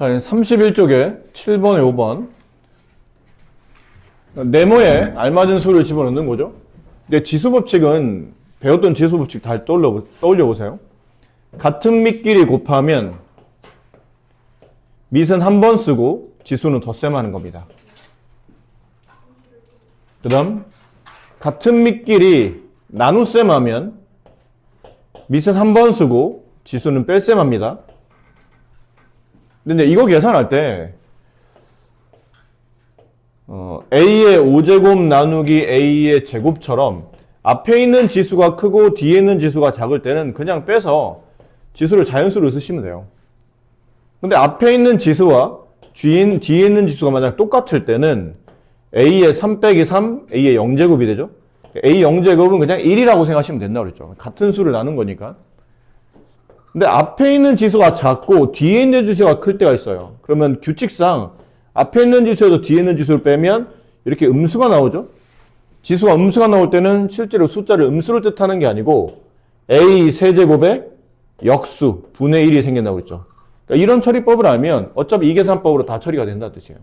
자, 31쪽에 7번에 5번. 네모에 알맞은 수를 집어넣는 거죠. 근데 지수법칙은 배웠던 지수법칙 다 떠올려 보세요. 같은 밑끼리 곱하면 밑은 한 번 쓰고 지수는 덧셈 하는 겁니다. 그 다음 같은 밑끼리 나눗셈 하면 밑은 한 번 쓰고 지수는 뺄셈 합니다. 근데 이거 계산할 때 A의 5제곱 나누기 A의 제곱처럼 앞에 있는 지수가 크고 뒤에 있는 지수가 작을 때는 그냥 빼서 지수를 자연수로 쓰시면 돼요. 근데 앞에 있는 지수와 뒤에 있는 지수가 만약 똑같을 때는 A의 3 빼기 3, A의 0제곱이 되죠. A 0제곱은 그냥 1이라고 생각하시면 된다고 그랬죠. 같은 수를 나눈 거니까. 근데 앞에 있는 지수가 작고 뒤에 있는 지수가 클 때가 있어요. 그러면 규칙상 앞에 있는 지수에도 뒤에 있는 지수를 빼면 이렇게 음수가 나오죠. 지수가 음수가 나올 때는 실제로 숫자를 음수를 뜻하는 게 아니고 A 세제곱에 역수, 분의 1이 생긴다고 그랬죠. 그러니까 이런 처리법을 알면 어차피 이 계산법으로 다 처리가 된다는 뜻이에요.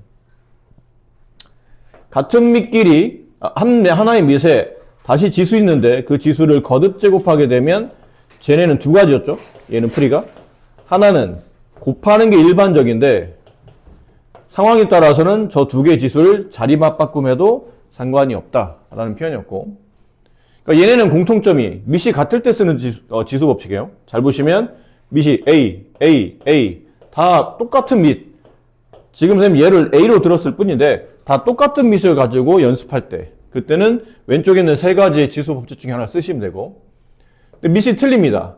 같은 밑끼리 하나의 밑에 다시 지수 있는데 그 지수를 거듭 제곱하게 되면 쟤네는 두 가지였죠. 얘는 풀이가. 하나는 곱하는 게 일반적인데 상황에 따라서는 저 두 개의 지수를 자리만 바꿈해도 상관이 없다라는 표현이었고, 그러니까 얘네는 공통점이 밑이 같을 때 쓰는 지수 법칙이에요. 잘 보시면 밑이 A 다 똑같은 밑. 지금 선생님 얘를 A로 들었을 뿐인데 다 똑같은 밑을 가지고 연습할 때 그때는 왼쪽에 있는 세 가지의 지수 법칙 중에 하나 쓰시면 되고, 근데 밑이 틀립니다.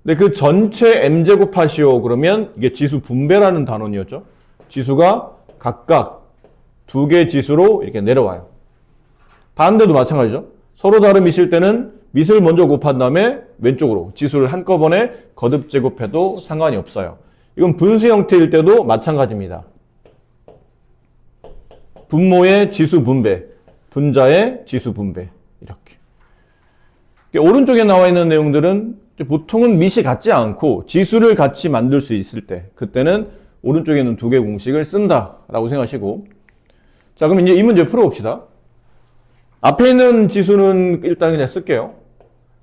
근데 그 전체 m제곱 하시오 그러면 이게 지수 분배라는 단원이었죠. 지수가 각각 두 개의 지수로 이렇게 내려와요. 반대도 마찬가지죠. 서로 다른 밑일 때는 밑을 먼저 곱한 다음에 왼쪽으로 지수를 한꺼번에 거듭 제곱해도 상관이 없어요. 이건 분수 형태일 때도 마찬가지입니다. 분모의 지수 분배, 분자의 지수 분배 이렇게. 오른쪽에 나와 있는 내용들은 보통은 밑이 같지 않고 지수를 같이 만들 수 있을 때 그때는 오른쪽에 있는 두 개의 공식을 쓴다라고 생각하시고, 자 그럼 이제 이 문제 풀어봅시다. 앞에 있는 지수는 일단 그냥 쓸게요.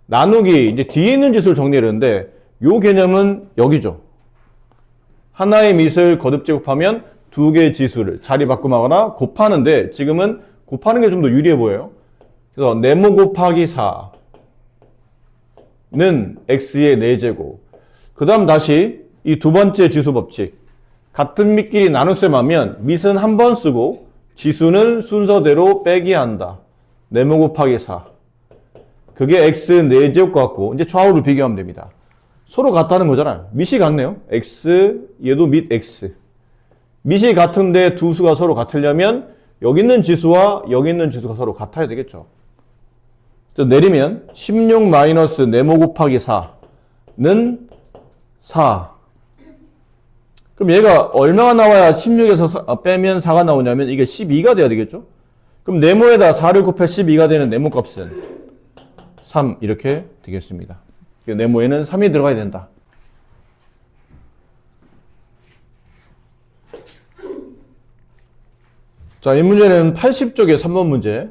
나누기 이제 뒤에 있는 지수를 정리하려는데 요 개념은 여기죠. 하나의 밑을 거듭 제곱하면 두 개의 지수를 자리 바꿈하거나 곱하는데 지금은 곱하는 게 좀 더 유리해 보여요. 그래서 네모 곱하기 4는 x의 4제곱. 그 다음 다시 이 두 번째 지수 법칙. 같은 밑끼리 나눗셈 하면 밑은 한 번 쓰고 지수는 순서대로 빼기 한다. 네모 곱하기 4. 그게 x 4제곱 같고 이제 좌우를 비교하면 됩니다. 서로 같다는 거잖아요. 밑이 같네요. x, 얘도 밑 x. 밑이 같은데 두 수가 서로 같으려면 여기 있는 지수와 여기 있는 지수가 서로 같아야 되겠죠. 내리면 16 마이너스 네모 곱하기 4는 4. 그럼 얘가 얼마가 나와야 16에서 빼면 4가 나오냐면 이게 12가 돼야 되겠죠? 그럼 네모에다 4를 곱해 12가 되는 네모 값은 3 이렇게 되겠습니다. 네모에는 3이 들어가야 된다. 자, 이 문제는 80쪽의 3번 문제.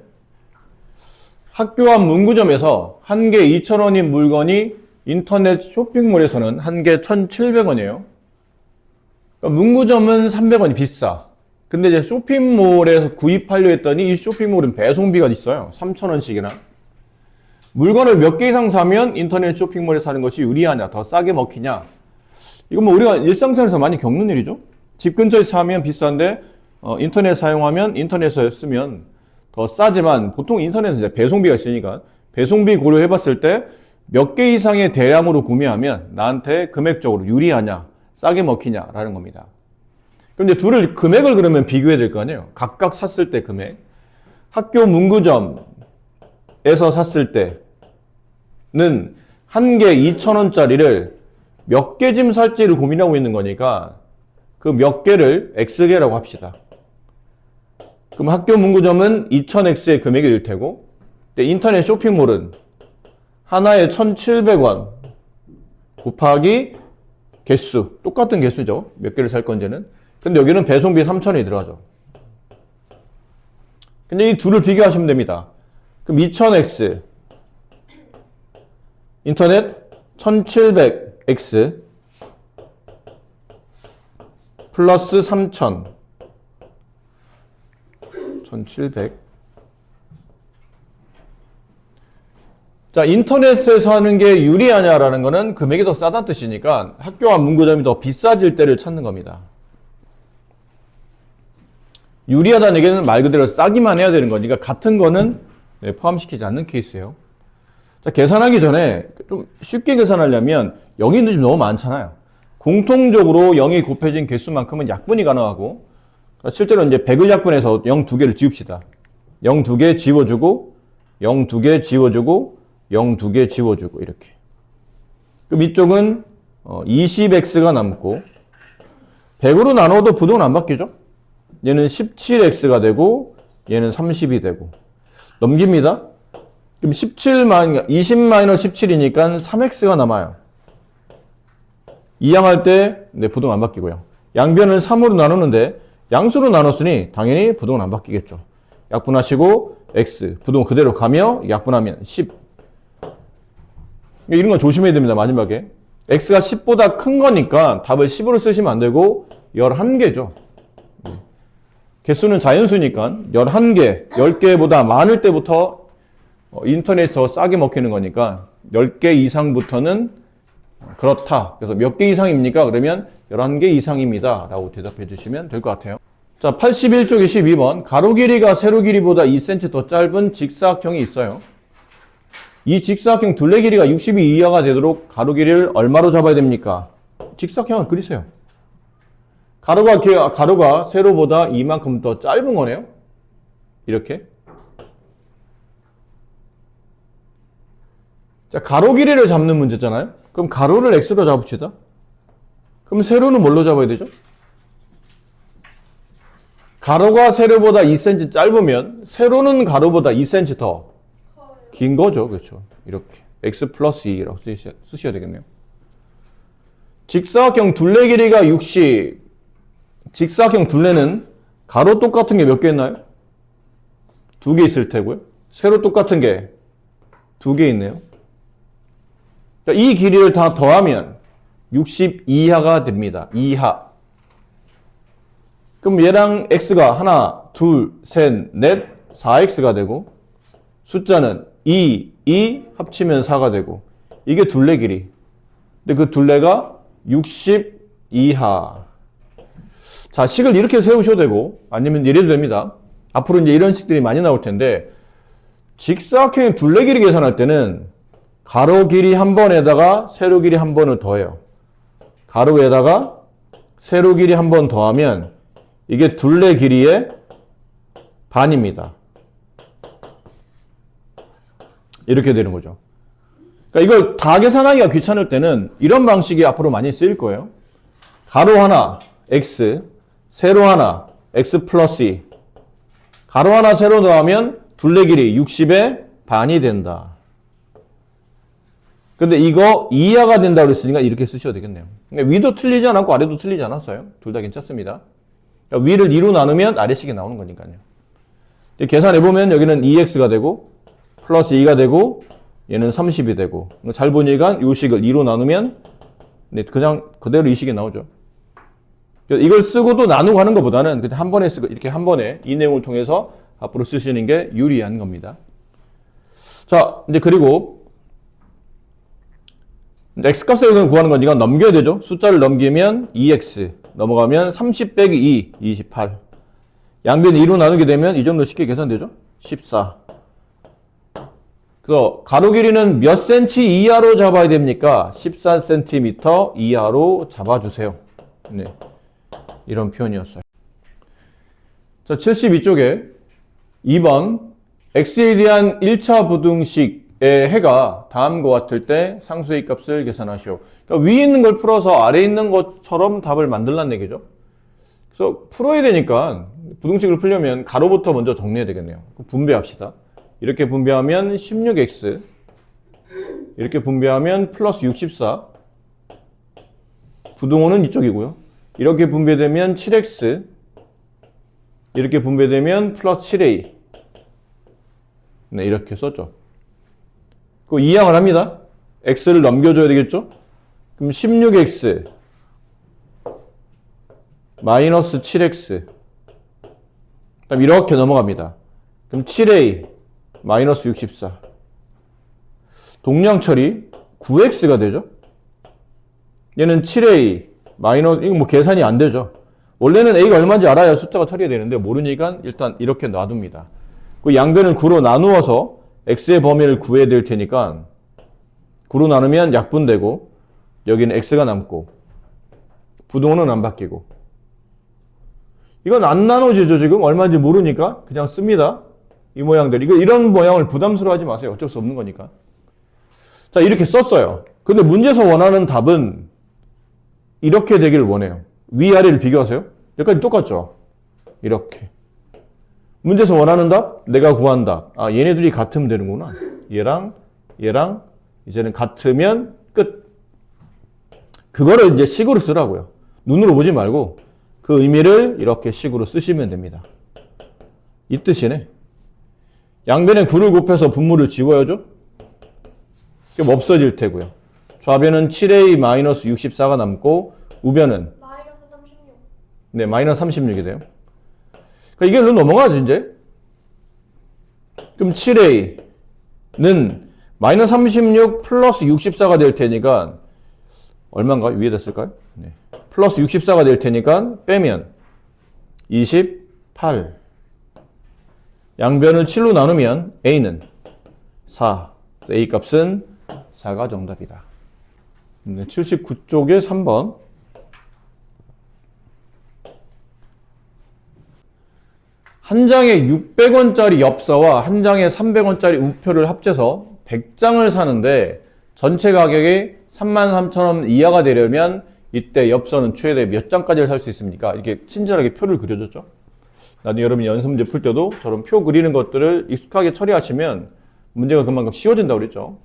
학교 앞 문구점에서 한 개 2,000원인 물건이 인터넷 쇼핑몰에서는 한 개 1,700원이에요. 그러니까 문구점은 300원이 비싸. 근데 이제 쇼핑몰에서 구입하려 했더니 이 쇼핑몰은 배송비가 있어요. 3,000원씩이나. 물건을 몇 개 이상 사면 인터넷 쇼핑몰에서 사는 것이 유리하냐, 더 싸게 먹히냐. 이건 뭐 우리가 일상생활에서 많이 겪는 일이죠. 집 근처에서 사면 비싼데 인터넷 사용하면 인터넷에서 쓰면 더 싸지만 보통 인터넷은 이제 배송비가 있으니까 배송비 고려해 봤을 때 몇 개 이상의 대량으로 구매하면 나한테 금액적으로 유리하냐, 싸게 먹히냐라는 겁니다. 그런데 둘을 금액을 그러면 비교해야 될 거 아니에요. 각각 샀을 때 금액. 학교 문구점에서 샀을 때는 한 개 2,000원짜리를 몇 개 짐 살지를 고민하고 있는 거니까 그 몇 개를 X개라고 합시다. 그럼 학교 문구점은 2,000X의 금액이 될 테고, 인터넷 쇼핑몰은 하나에 1,700원 곱하기 개수, 똑같은 개수죠. 몇 개를 살 건지는. 근데 여기는 배송비 3,000원이 들어가죠. 근데 이 둘을 비교하시면 됩니다. 그럼 2000X, 인터넷 1700X 플러스 3000, 1700. 자, 인터넷에서 하는 게 유리하냐라는 거는 금액이 더 싸다는 뜻이니까 학교 앞 문구점이 더 비싸질 때를 찾는 겁니다. 유리하다는 얘기는 말 그대로 싸기만 해야 되는 거니까 같은 거는 포함시키지 않는 케이스예요. 자, 계산하기 전에 좀 쉽게 계산하려면 0이 지금 너무 많잖아요. 공통적으로 0이 곱해진 개수만큼은 약분이 가능하고, 실제로 이제 100을 약분해서 0 2개를 지웁시다. 0 2개 지워주고, 0 2개 지워주고, 0 2개 지워주고, 이렇게. 그럼 이쪽은 20x가 남고, 100으로 나눠도 부동은 안 바뀌죠? 얘는 17x가 되고, 얘는 30이 되고. 넘깁니다. 그럼 20-17이니까 3x가 남아요. 이항할 때 부동 안 바뀌고요. 양변을 3으로 나누는데 양수로 나눴으니 당연히 부동은 안 바뀌겠죠. 약분하시고 x, 부동 그대로 가며 약분하면 10. 이런 거 조심해야 됩니다. 마지막에. x가 10보다 큰 거니까 답을 10으로 쓰시면 안 되고 11개죠. 개수는 자연수니까 11개, 10개보다 많을 때부터 인터넷에서 더 싸게 먹히는 거니까 10개 이상부터는 그렇다. 그래서 몇 개 이상입니까? 그러면 11개 이상입니다. 라고 대답해 주시면 될 것 같아요. 자, 81쪽에 12번. 가로 길이가 세로 길이보다 2cm 더 짧은 직사각형이 있어요. 이 직사각형 둘레 길이가 62 이하가 되도록 가로 길이를 얼마로 잡아야 됩니까? 직사각형을 그리세요. 가로가 세로보다 이만큼 더 짧은 거네요. 이렇게. 자, 가로 길이를 잡는 문제잖아요. 그럼 가로를 x로 잡읍시다. 그럼 세로는 뭘로 잡아야 되죠? 가로가 세로보다 2cm 짧으면 세로는 가로보다 2cm 더 긴 거죠. 그렇죠. 이렇게 x 플러스 2라고 쓰셔야 되겠네요. 직사각형 둘레 길이가 60. 직사각형 둘레는 가로 똑같은 게 몇 개 있나요? 2개 있을 테고요. 세로 똑같은 게 2개 있네요. 이 길이를 다 더하면 60 이하가 됩니다. 이하. 그럼 얘랑 x가 하나, 둘, 셋, 넷, 4x가 되고 숫자는 2, 2 합치면 4가 되고 이게 둘레 길이. 근데 그 둘레가 60 이하. 자, 식을 이렇게 세우셔도 되고 아니면 이래도 됩니다. 앞으로 이제 이런 식들이 많이 나올 텐데 직사각형의 둘레 길이 계산할 때는 가로 길이 한 번에다가 세로 길이 한 번을 더해요. 가로에다가 세로 길이 한 번 더하면 이게 둘레 길이의 반입니다. 이렇게 되는 거죠. 그러니까 이걸 다 계산하기가 귀찮을 때는 이런 방식이 앞으로 많이 쓰일 거예요. 가로 하나 x, 세로 하나 x 플러스 2. 가로 하나 세로 더하면 둘레 길이 60의 반이 된다. 근데 이거 이하가 된다고 그랬으니까 이렇게 쓰셔도 되겠네요. 위도 틀리지 않았고 아래도 틀리지 않았어요. 둘 다 괜찮습니다. 그러니까 위를 2로 나누면 아래식이 나오는 거니까요. 계산해보면 여기는 2x가 되고 플러스 2가 되고 얘는 30이 되고 잘 보니까 이 식을 2로 나누면 그냥 그대로 이 식이 나오죠. 이걸 쓰고도 나누고 하는 것보다는 그냥 한 번에 쓰고 이렇게 한 번에 이 내용을 통해서 앞으로 쓰시는 게 유리한 겁니다. 자, 이제 그리고 x값을 구하는 거니까 넘겨야 되죠. 숫자를 넘기면 2x, 넘어가면 30 빼기 2, 28. 양변 2로 나누게 되면 이 정도 쉽게 계산되죠. 14. 그래서 가로 길이는 몇 cm 이하로 잡아야 됩니까? 14cm 이하로 잡아주세요. 네, 이런 표현이었어요. 자, 72쪽에 2번 x에 대한 1차 부등식 의 해가 다음과 같을 때 상수의 값을 계산하시오. 그러니까 위에 있는 걸 풀어서 아래에 있는 것처럼 답을 만들라는 얘기죠. 그래서 풀어야 되니까 부등식을 풀려면 가로부터 먼저 정리해야 되겠네요. 분배합시다. 이렇게 분배하면 16x, 이렇게 분배하면 플러스 64, 부동호는 이쪽이고요. 이렇게 분배되면 7x, 이렇게 분배되면 플러스 7a. 네, 이렇게 썼죠. 그 이항을 합니다. x를 넘겨줘야 되겠죠? 그럼 16x 마이너스 7x. 그럼 이렇게 넘어갑니다. 그럼 7a 마이너스 64. 동량 처리 9x가 되죠? 얘는 7a 마이너스, 이거 뭐 계산이 안 되죠? 원래는 a가 얼마인지 알아야 숫자가 처리해야 되는데 모르니까 일단 이렇게 놔둡니다. 그 양변을 9로 나누어서 x의 범위를 구해야 될 테니까 9로 나누면 약분되고 여기는 x가 남고 부동호는 안 바뀌고 이건 안 나눠지죠. 지금 얼마인지 모르니까 그냥 씁니다. 이 모양들. 이런 모양을 부담스러워하지 마세요. 어쩔 수 없는 거니까. 자, 이렇게 썼어요. 근데 문제에서 원하는 답은 이렇게 되기를 원해요. 위아래를 비교하세요. 여기까지 똑같죠? 이렇게. 문제에서 원하는 답, 내가 구한 답. 아, 얘네들이 같으면 되는구나. 얘랑 이제는 같으면 끝. 그거를 이제 식으로 쓰라고요. 눈으로 보지 말고 그 의미를 이렇게 식으로 쓰시면 됩니다. 이 뜻이네. 양변에 9를 곱해서 분모를 지워야죠. 그럼 없어질 테고요. 좌변은 7a-64가 남고 우변은 마이너스 36. 네, 마이너스 36이 돼요. 그러니까 이게 넘어가죠, 이제. 그럼 7a는 마이너스 36 플러스 64가 될 테니까 얼마인가? 위에다 쓸까요? 네. 플러스 64가 될 테니까 빼면 28. 양변을 7로 나누면 a는 4. a 값은 4가 정답이다. 79쪽에 3번. 한 장에 600원짜리 엽서와 한 장에 300원짜리 우표를 합쳐서 100장을 사는데 전체 가격이 33,000원 이하가 되려면 이때 엽서는 최대 몇 장까지 살 수 있습니까? 이렇게 친절하게 표를 그려줬죠. 나중에 여러분이 연습문제 풀 때도 저런 표 그리는 것들을 익숙하게 처리하시면 문제가 그만큼 쉬워진다고 그랬죠.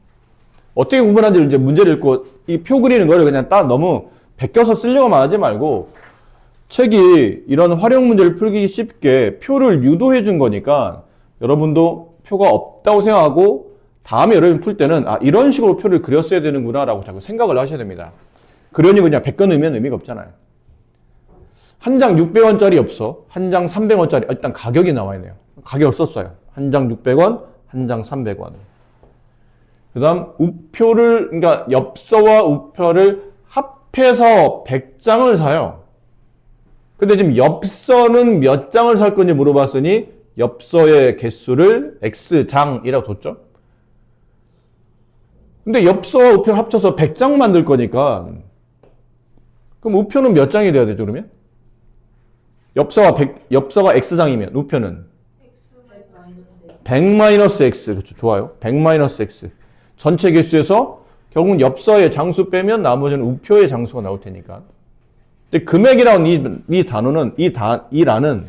어떻게 구분하는지 이제 문제를 읽고 이 표 그리는 거를 그냥 딱 너무 베껴서 쓰려고만 하지 말고 책이 이런 활용 문제를 풀기 쉽게 표를 유도해 준 거니까 여러분도 표가 없다고 생각하고 다음에 여러분 풀 때는 아, 이런 식으로 표를 그렸어야 되는구나 라고 자꾸 생각을 하셔야 됩니다. 그러니 그냥 베껴 넣으면 의미가 없잖아요. 한 장 600원짜리 엽서, 한 장 300원짜리, 일단 가격이 나와 있네요. 가격을 썼어요. 한 장 600원, 한 장 300원. 그 다음 우표를, 그러니까 엽서와 우표를 합해서 100장을 사요. 근데 지금 엽서는 몇 장을 살 건지 물어봤으니 엽서의 개수를 X장이라고 뒀죠. 근데 엽서와 우표를 합쳐서 100장 만들 거니까 그럼 우표는 몇 장이 돼야 되죠, 그러면? 엽서가 X장이면 우표는 100-X. 그렇죠. 좋아요. 100-X. 전체 개수에서 결국은 엽서의 장수 빼면 나머지는 우표의 장수가 나올 테니까. 근데 금액이라는 이 단어는, 이 란은,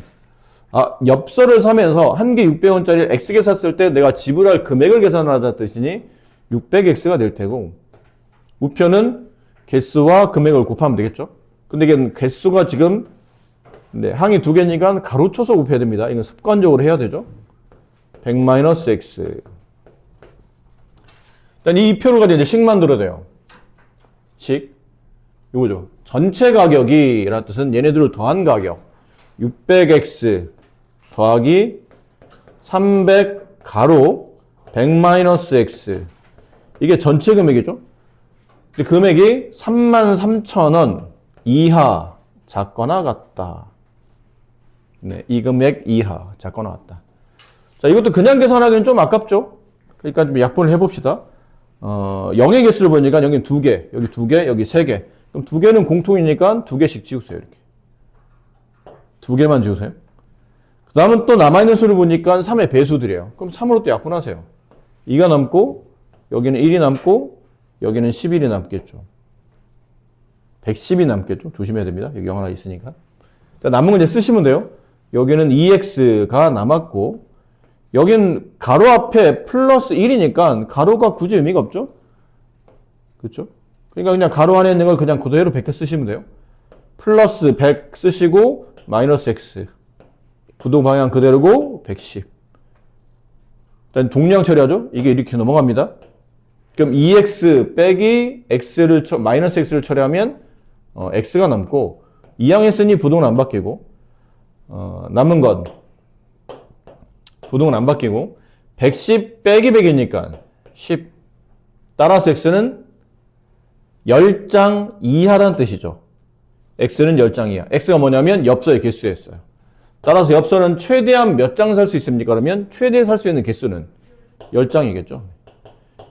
아, 엽서를 사면서 한 개 600원짜리 X개 샀을 때 내가 지불할 금액을 계산하자 뜻이니 600X가 될 테고, 우표는 개수와 금액을 곱하면 되겠죠? 근데 이게 개수가 지금, 네, 항이 두 개니까 가로쳐서 곱해야 됩니다. 이건 습관적으로 해야 되죠? 100-X. 일단 이 표를 가지고 이제 식 만들어야 돼요. 식. 이거죠. 전체 가격이 라는 뜻은 얘네들을 더한 가격. 600X 더하기 300 가로 100-X. 이게 전체 금액이죠. 근데 금액이 33,000원 이하 작거나 같다. 네, 이 금액 이하 작거나 같다. 자, 이것도 그냥 계산하기는 좀 아깝죠. 그러니까 좀 약분을 해봅시다. 0의 개수를 보니까 여기 2개, 여기 2개, 여기 3개. 그럼 2개는 공통이니까 2개씩 지우세요. 이렇게. 2개만 지우세요. 그 다음은 또 남아있는 수를 보니까 3의 배수들이에요. 그럼 3으로 또 약분하세요. 2가 남고, 여기는 1이 남고, 여기는 11이 남겠죠. 110이 남겠죠. 조심해야 됩니다. 여기 0 하나 있으니까. 자, 남은 건 이제 쓰시면 돼요. 여기는 2x가 남았고, 여기는 가로 앞에 플러스 1이니까 가로가 굳이 의미가 없죠? 그렇죠? 그러니까 그냥 가로 안에 있는 걸 그냥 그대로 베껴 쓰시면 돼요. 플러스 100 쓰시고 마이너스 x. 부동 방향 그대로고 110. 일단 동량 처리하죠. 이게 이렇게 넘어갑니다. 그럼 2x 빼기 x를 마이너스 x를 처리하면 x가 남고 이항했으니 부동은 안 바뀌고 남은 건 부동은 안 바뀌고 110 빼기 100이니까 10. 따라서 x는 10장 이하라는 뜻이죠. x는 10장 이하. x가 뭐냐면 엽서의 개수였어요. 따라서 엽서는 최대한 몇 장 살 수 있습니까? 그러면 최대 살 수 있는 개수는 10장이겠죠.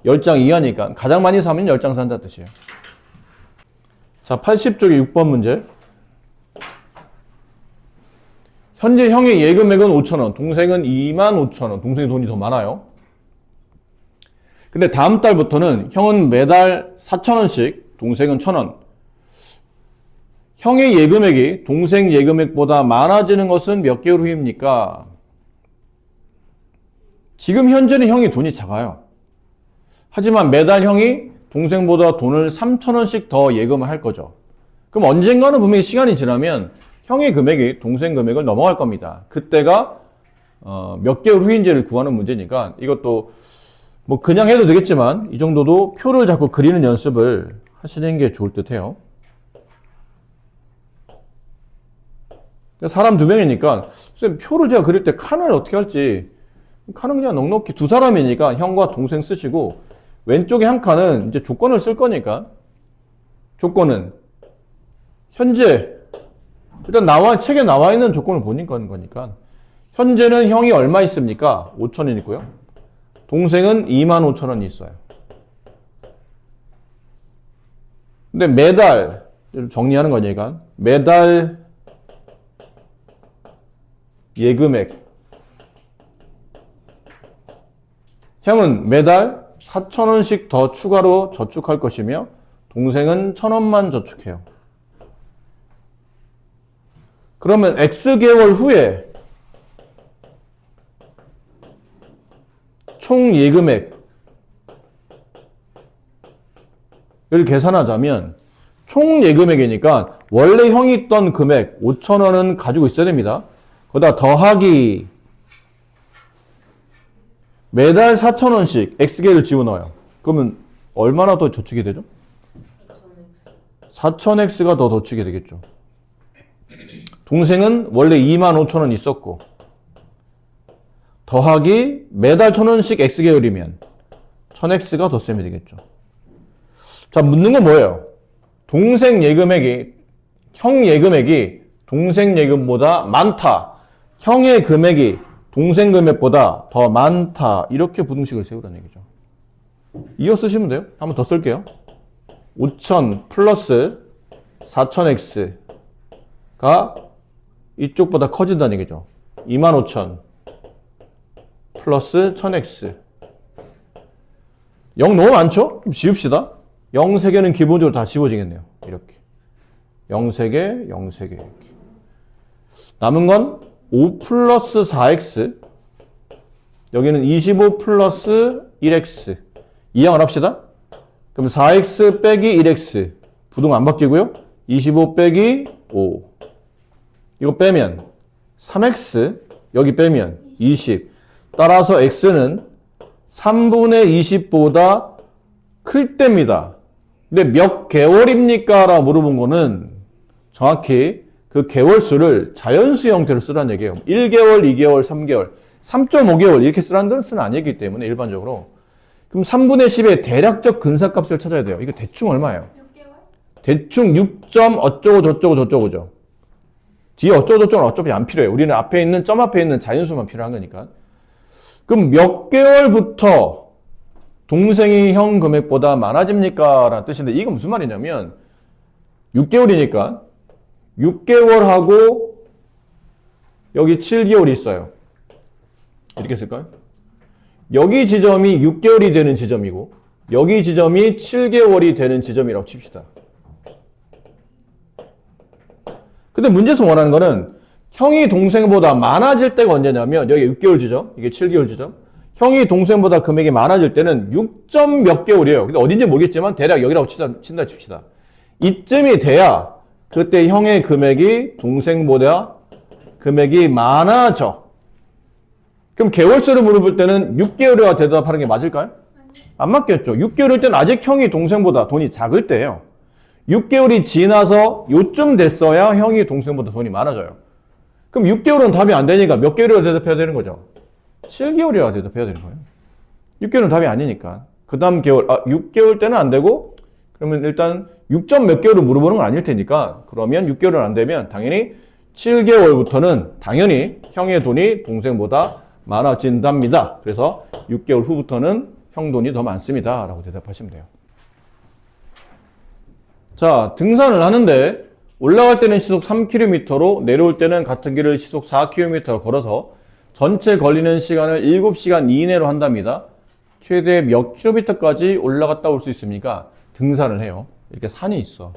10장 이하니까 가장 많이 사면 10장 산다는 뜻이에요. 자, 80쪽의 6번 문제. 현재 형의 예금액은 5,000원, 동생은 25,000원. 동생이 돈이 더 많아요. 근데 다음 달부터는 형은 매달 4,000원씩, 동생은 1,000원. 형의 예금액이 동생 예금액보다 많아지는 것은 몇 개월 후입니까? 지금 현재는 형이 돈이 작아요. 하지만 매달 형이 동생보다 돈을 3,000원씩 더 예금을 할 거죠. 그럼 언젠가는 분명히 시간이 지나면 형의 금액이 동생 금액을 넘어갈 겁니다. 그때가 몇 개월 후인지를 구하는 문제니까 이것도 뭐 그냥 해도 되겠지만 이 정도도 표를 자꾸 그리는 연습을 하시는 게 좋을 듯 해요. 사람 두 명이니까 선생님 표를 제가 그릴 때 칸을 어떻게 할지 칸은 그냥 넉넉히 두 사람이니까 형과 동생 쓰시고 왼쪽에 한 칸은 이제 조건을 쓸 거니까 조건은 현재 일단 책에 나와 있는 조건을 보니까 거니까 현재는 형이 얼마 있습니까? 5,000원 있고요. 동생은 25,000원이 있어요. 근데 매달 정리하는 거니까 매달 예금액 형은 매달 4,000원씩 더 추가로 저축할 것이며 동생은 1,000원만 저축해요. 그러면 X개월 후에 총 예금액을 계산하자면 총 예금액이니까 원래 형이 있던 금액 5,000원은 가지고 있어야 됩니다. 거기다 더하기 매달 4,000원씩 X개를 집어넣어요. 그러면 얼마나 더 저축이 되죠? 4,000X가 더 저축이 되겠죠. 동생은 원래 25,000원 있었고 더하기 매달 1,000원씩 X개월이면 1,000X가 더 셈이 되겠죠. 자, 묻는 건 뭐예요? 동생 예금액이 형 예금액이 동생 예금보다 많다. 형의 금액이 동생 금액보다 더 많다. 이렇게 부등식을 세우라는 얘기죠. 이어 쓰시면 돼요. 한번 더 쓸게요. 5,000 플러스 4,000X가 이쪽보다 커진다는 얘기죠. 25,000 플러스 1,000X. 0 너무 많죠? 좀 지웁시다. 0 3개는 기본적으로 다 지워지겠네요. 이렇게. 0 3개, 0 3개 이렇게. 남은 건 5 플러스 4X. 여기는 25 플러스 1X. 이항을 합시다. 그럼 4X 빼기 1X. 부동 안 바뀌고요. 25 빼기 5. 이거 빼면 3X. 여기 빼면 20. 따라서 X는 3분의 20보다 클 때입니다. 근데 몇 개월입니까? 라고 물어본 거는 정확히 그 개월 수를 자연수 형태로 쓰라는 얘기예요. 1개월, 2개월, 3개월, 3.5개월 이렇게 쓰라는 뜻은 아니기 때문에 일반적으로. 그럼 3분의 10의 대략적 근사값을 찾아야 돼요. 이거 대충 얼마예요? 6개월? 대충 6점 어쩌고 저쩌고 저쩌고죠. 뒤에 어쩌고 저쩌고는 어차피 안 필요해요. 우리는 앞에 있는 점 앞에 있는 자연수만 필요한 거니까. 그럼 몇 개월부터 동생이 형 금액보다 많아집니까? 라는 뜻인데 이건 무슨 말이냐면 6개월이니까 6개월하고 여기 7개월이 있어요. 이렇게 쓸까요? 여기 지점이 6개월이 되는 지점이고 여기 지점이 7개월이 되는 지점이라고 칩시다. 근데 문제에서 원하는 거는 형이 동생보다 많아질 때가 언제냐면 여기 6개월 지점, 이게 7개월 지점. 형이 동생보다 금액이 많아질 때는 6점 몇 개월이에요. 근데 어딘지 모르겠지만 대략 여기라고 친다 칩시다. 이쯤이 돼야 그때 형의 금액이 동생보다 금액이 많아져. 그럼 개월수를 물어볼 때는 6개월이라 대답하는 게 맞을까요? 안 맞겠죠. 6개월일 때는 아직 형이 동생보다 돈이 작을 때예요. 6개월이 지나서 요쯤 됐어야 형이 동생보다 돈이 많아져요. 그럼 6개월은 답이 안 되니까 몇 개월이라 대답해야 되는 거죠? 7개월이라 대답해야 되는 거예요. 6개월은 답이 아니니까. 그 다음 개월, 6개월 때는 안 되고, 그러면 일단 6점 몇 개월을 물어보는 건 아닐 테니까, 그러면 6개월은 안 되면 당연히 7개월부터는 당연히 형의 돈이 동생보다 많아진답니다. 그래서 6개월 후부터는 형 돈이 더 많습니다. 라고 대답하시면 돼요. 자, 등산을 하는데 올라갈 때는 시속 3km로 내려올 때는 같은 길을 시속 4km 걸어서 전체 걸리는 시간을 7시간 이내로 한답니다. 최대 몇 킬로미터까지 올라갔다 올 수 있습니까? 등산을 해요. 이렇게 산이 있어.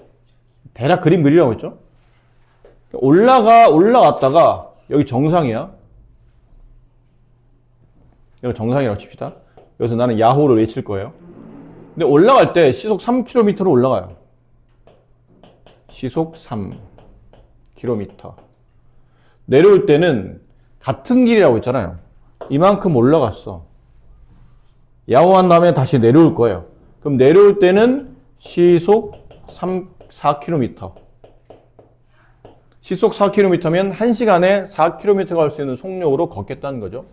대략 그림 그리라고 했죠? 올라갔다가 여기 정상이야. 여기 정상이라고 칩시다. 여기서 나는 야호를 외칠 거예요. 근데 올라갈 때 시속 3km로 올라가요. 시속 3km. 내려올 때는 같은 길이라고 했잖아요. 이만큼 올라갔어. 야호한 다음에 다시 내려올 거예요. 그럼 내려올 때는 시속 4km. 시속 4km면 1시간에 4km 갈 수 있는 속력으로 걷겠다는 거죠.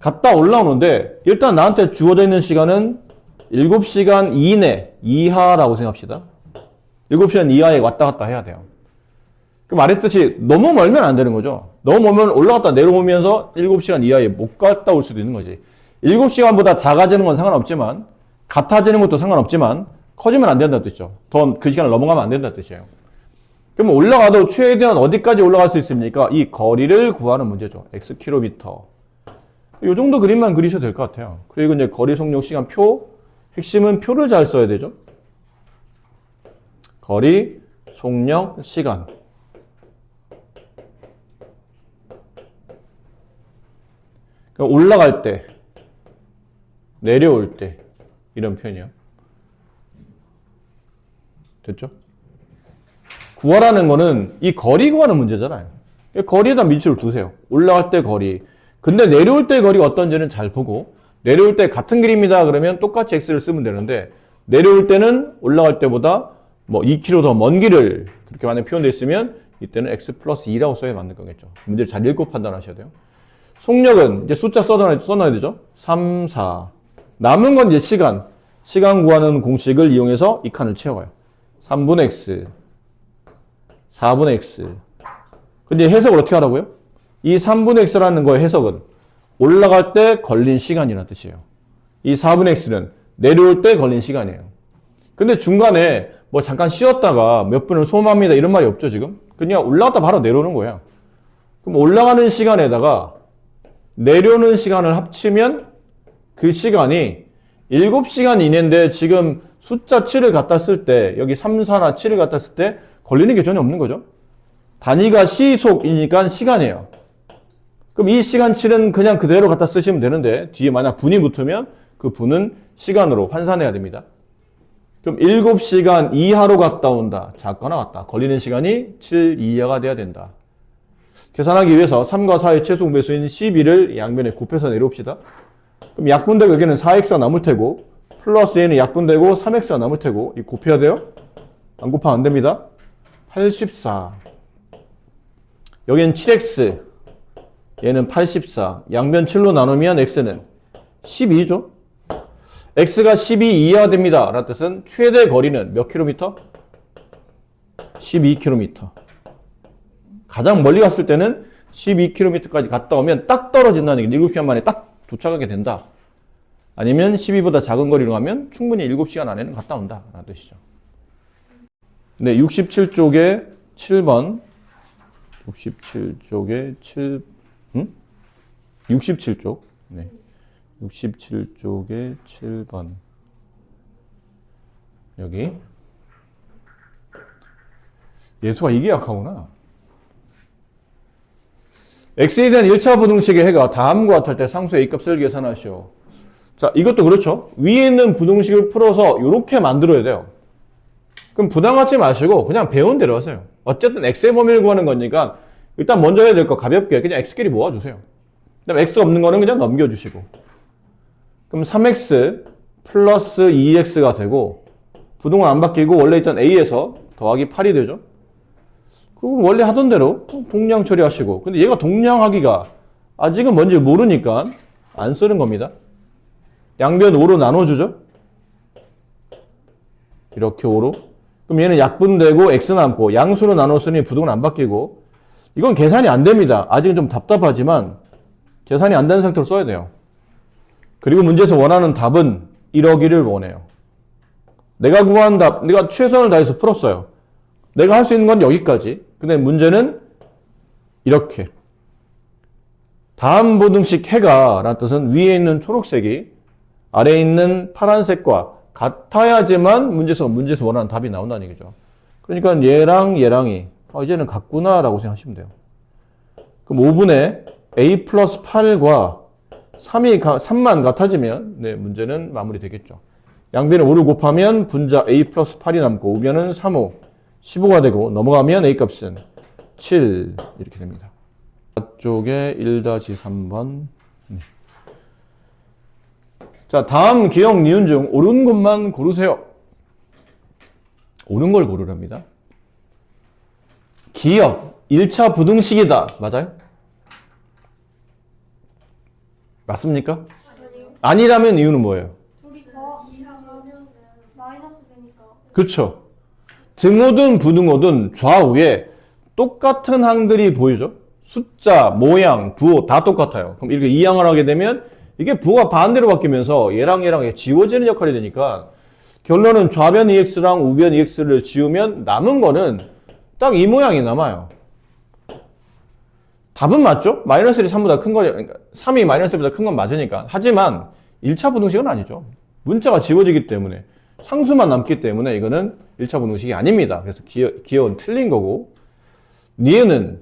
갔다 올라오는데 일단 나한테 주어져 있는 시간은 7시간 이하라고 생각합시다. 7시간 이하에 왔다 갔다 해야 돼요. 그 말했듯이 너무 멀면 안 되는 거죠. 너무 멀면 올라갔다 내려오면서 7시간 이하에 못 갔다 올 수도 있는 거지. 7시간보다 작아지는 건 상관없지만 같아지는 것도 상관없지만 커지면 안 된다는 뜻이죠. 더 그 시간을 넘어가면 안 된다는 뜻이에요. 그럼 올라가도 최대한 어디까지 올라갈 수 있습니까? 이 거리를 구하는 문제죠. X킬로미터. 이 정도 그림만 그리셔도 될 것 같아요. 그리고 이제 거리 속력 시간 표, 핵심은 표를 잘 써야 되죠. 거리, 속력, 시간. 그러니까 올라갈 때, 내려올 때 이런 표현이요. 됐죠? 구하라는 거는 이 거리 구하는 문제잖아요. 거리에다 밑줄을 두세요. 올라갈 때 거리. 근데 내려올 때 거리가 어떤지는 잘 보고 내려올 때 같은 길입니다. 그러면 똑같이 X를 쓰면 되는데 내려올 때는 올라갈 때보다 뭐 2km 더 먼 길을 그렇게 만약 표현되어 있으면 이때는 X 플러스 2라고 써야 맞는 거겠죠. 문제를 잘 읽고 판단하셔야 돼요. 속력은 이제 숫자 써놔야 되죠. 3, 4. 남은 건 이제 시간. 시간 구하는 공식을 이용해서 이 칸을 채워요. 3분의 X, 4분의 X. 근데 해석을 어떻게 하라고요? 이 3분의 X라는 거의 해석은 올라갈 때 걸린 시간이라는 뜻이에요. 이 4분의 X는 내려올 때 걸린 시간이에요. 근데 중간에 뭐 잠깐 쉬었다가 몇 분을 소모합니다 이런 말이 없죠 지금? 그냥 올라갔다 바로 내려오는 거예요. 그럼 올라가는 시간에다가 내려오는 시간을 합치면 그 시간이 7시간 이내인데 지금 숫자 7을 갖다 쓸 때 여기 3, 4나 7을 갖다 쓸 때 걸리는 게 전혀 없는 거죠. 단위가 시속이니까 시간이에요. 그럼 이 시간 7은 그냥 그대로 갖다 쓰시면 되는데 뒤에 만약 분이 붙으면 그 분은 시간으로 환산해야 됩니다. 그럼 7시간 이하로 갔다 온다. 작거나 같다. 걸리는 시간이 7 이하가 돼야 된다. 계산하기 위해서 3과 4의 최소 배수인 12를 양변에 곱해서 내려옵시다. 그럼 약분되고 여기는 4x가 남을 테고 플러스 얘는 약분되고 3x가 남을 테고 이 곱해야 돼요? 안 곱하면 안 됩니다. 84. 여기는 7x 얘는 84. 양변 7로 나누면 x는 12죠. x가 12 이하 됩니다. 라는 뜻은 최대 거리는 몇 킬로미터? 12km. 가장 멀리 갔을 때는 12km까지 갔다 오면 딱 떨어진다는 얘기. 7시간 만에 딱 도착하게 된다. 아니면 12보다 작은 거리로 가면 충분히 7시간 안에는 갔다 온다. 라는 뜻이죠. 네, 67쪽에 7번. 67쪽에 67쪽. 네. 67쪽에 7번. 여기. 예수가 이게 약하구나. x에 대한 1차 부등식의 해가 다음과 같을 때 상수 a값을 계산하시오. 자, 이것도 그렇죠. 위에 있는 부등식을 풀어서 이렇게 만들어야 돼요. 그럼 부담 갖지 마시고 그냥 배운 대로 하세요. 어쨌든 x의 범위를 구하는 거니까 일단 먼저 해야 될 거 가볍게 그냥 x끼리 모아주세요. 그다음에 x 없는 거는 그냥 넘겨주시고. 그럼 3x 플러스 2x가 되고 부등은 안 바뀌고 원래 있던 a에서 더하기 8이 되죠. 그리고 원래 하던 대로 동량 처리하시고. 근데 얘가 동량하기가 아직은 뭔지 모르니까 안 쓰는 겁니다. 양변 5로 나눠주죠. 이렇게 5로. 그럼 얘는 약분되고 x 남고 양수로 나눴으니 부등은 안 바뀌고. 이건 계산이 안 됩니다. 아직은 좀 답답하지만 계산이 안 되는 상태로 써야 돼요. 그리고 문제에서 원하는 답은 1억이를 원해요. 내가 구한 답, 내가 최선을 다해서 풀었어요. 내가 할 수 있는 건 여기까지. 근데 문제는 이렇게. 다음 부등식 해가 라는 뜻은 위에 있는 초록색이 아래에 있는 파란색과 같아야지만 문제에서 원하는 답이 나온다는 얘기죠. 그러니까 얘랑이 이제는 같구나 라고 생각하시면 돼요. 그럼 5분의 a 플러스 8과 3만 같아지면 네, 문제는 마무리되겠죠. 양변에 5를 곱하면 분자 a 플러스 8이 남고 우변은 3호 15가 되고 넘어가면 a 값은 7 이렇게 됩니다. 앞쪽에 1-3번. 자, 다음 기억, 니은 중 옳은 것만 고르세요. 옳은 걸 고르랍니다. 기억, 1차 부등식이다. 맞아요? 맞습니까? 아니라면 이유는 뭐예요? 둘이 더하면 마이너스 되니까. 그렇죠. 등호든 부등호든 좌우에 똑같은 항들이 보이죠? 숫자, 모양, 부호 다 똑같아요. 그럼 이렇게 이항을 하게 되면 이게 부호가 반대로 바뀌면서 얘랑 지워지는 역할이 되니까 결론은 좌변 EX랑 우변 EX를 지우면 남은 거는 딱 이 모양이 남아요. 답은 맞죠? 마이너스 1이 3보다 큰 거, 그러니까 3이 마이너스 1보다 큰 건 맞으니까. 하지만 1차 부등식은 아니죠. 문자가 지워지기 때문에 상수만 남기 때문에 이거는 1차 부등식이 아닙니다. 그래서 기억은 틀린 거고. 니은은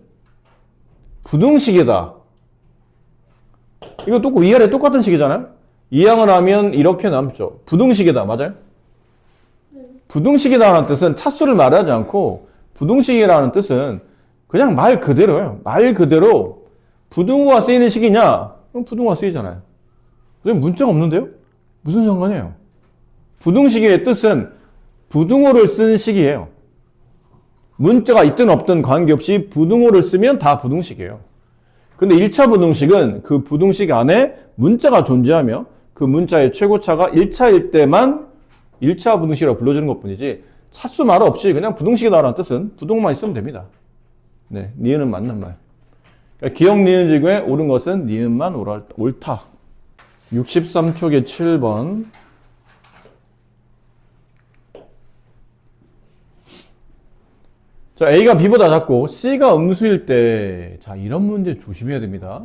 부등식이다. 이거 위아래 똑같은 식이잖아요? 이항을 하면 이렇게 남죠. 부등식이다. 맞아요? 네. 부등식이라는 뜻은 차수를 말하지 않고 부등식이라는 뜻은 그냥 말 그대로예요. 말 그대로 부등호가 쓰이는 식이냐? 그럼 부등호가 쓰이잖아요. 그럼 문자가 없는데요? 무슨 상관이에요? 부등식의 뜻은 부등호를 쓴 식이에요. 문자가 있든 없든 관계없이 부등호를 쓰면 다 부등식이에요. 근데 1차 부등식은 그 부등식 안에 문자가 존재하며 그 문자의 최고차가 1차일 때만 1차 부등식이라고 불러주는 것 뿐이지 차수 말 없이 그냥 부등식이다라는 뜻은 부등호만 있으면 됩니다. 네, 니은은 맞는 말. 그러니까 기억 니은 지구에 옳은 것은 니은만 옳다. 63쪽에 7번. 자, A가 B보다 작고 C가 음수일 때, 자, 이런 문제 조심해야 됩니다.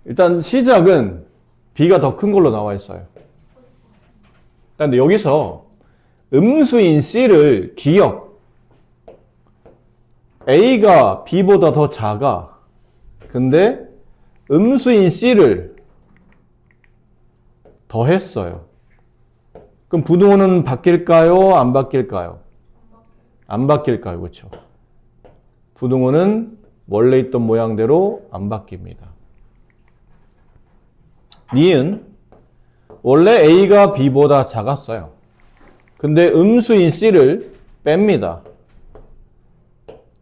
일단 시작은 B가 더 큰 걸로 나와 있어요. 근데 여기서 음수인 C를 기억. A가 B보다 더 작아. 근데 음수인 C를 더했어요. 그럼 부등호는 바뀔까요? 안 바뀔까요? 안 바뀔까요? 그렇죠? 부등호는 원래 있던 모양대로 안 바뀝니다. 니은 원래 A가 B보다 작았어요. 근데 음수인 C를 뺍니다.